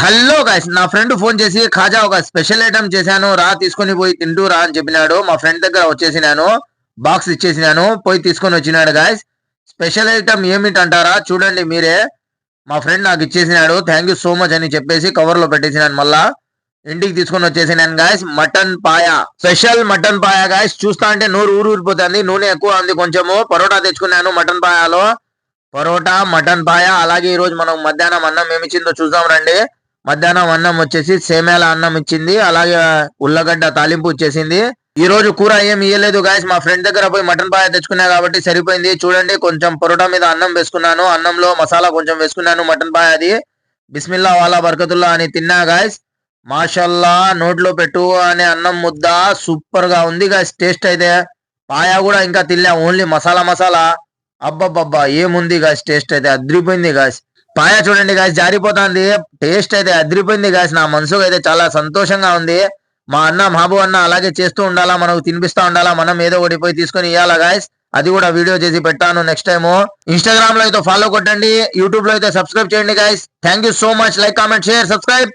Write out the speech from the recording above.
Hello guys, నా friend phone చేసి ఖాజా ఒక స్పెషల్ ఐటమ్ చేశాను రా తీసుకొని పోయి తింటూ రా అని చెప్పినాడు. మా ఫ్రెండ్ దగ్గర వచ్చేసినాను, బాక్స్ ఇచ్చేసినాను, పోయి తీసుకొని వచ్చినాడు. గాయస్, స్పెషల్ ఐటమ్ ఏమిటంటారా? చూడండి మీరే. మా ఫ్రెండ్ నాకు ఇచ్చేసినాడు, థ్యాంక్ యూ సో మచ్ అని చెప్పేసి కవర్ లో పెట్టేసినాను. మళ్ళా ఇంటికి తీసుకొని వచ్చేసినాను. Guys, mutton paya, special mutton paya. Guys, చూస్తా అంటే నోరు ఊరిపోతుంది, నూనె ఎక్కువ ఉంది కొంచెము. పరోటా తెచ్చుకున్నాను మటన్ పాయాలో, పరోటా మటన్ పాయా. అలాగే ఈ రోజు మనం మధ్యాహ్నం అన్నం ఏమిచ్చిందో చూద్దాం రండి. మధ్యాహ్నం అన్నం వచ్చేసి సేమేల అన్నం ఇచ్చింది, అలాగే ఉల్లగడ్డ తాలింపు ఇచ్చేసింది. ఈ రోజు కూర ఏమి ఇయ్యలేదు గాయస్, మా ఫ్రెండ్ దగ్గర పోయి మటన్ పాయ తెచ్చుకున్నా కాబట్టి సరిపోయింది. చూడండి, కొంచెం పరోటా మీద అన్నం వేసుకున్నాను, అన్నంలో మసాలా కొంచెం వేసుకున్నాను, మటన్ పాయ అది. బిస్మిల్లా వాలా బర్కతుల్లా అని తిన్నా గాయస్. మాషల్లా, నోట్లో పెట్టు అనే అన్నం ముద్ద సూపర్ గా ఉంది గాయస్. టేస్ట్ అయితే పాయ కూడా ఇంకా తినలే, ఓన్లీ మసాలా మసాలా. అబ్బబ్బబ్బా, ఏముంది గాయస్, టేస్ట్ అయితే అద్రిపోయింది గాయస్. పాయ చూడండి గాయస్, జారిపోతుంది. టేస్ట్ అయితే అదిరిపోయింది గాయస్. నా మనసుకు అయితే చాలా సంతోషంగా ఉంది. మా అన్న మహబూ అన్న అలాగే చేస్తూ ఉండాలా, మనకు తినిపిస్తా ఉండాలా, మనం ఏదో ఒకటి పోయి తీసుకొని ఇవ్వాలా గాయస్. అది కూడా వీడియో చేసి పెట్టాను నెక్స్ట్ టైం. ఇన్స్టాగ్రామ్ లో అయితే ఫాలో కొట్టండి, యూట్యూబ్ లో అయితే సబ్స్క్రైబ్ చేయండి guys. Thank you so much. Like, comment, share, subscribe.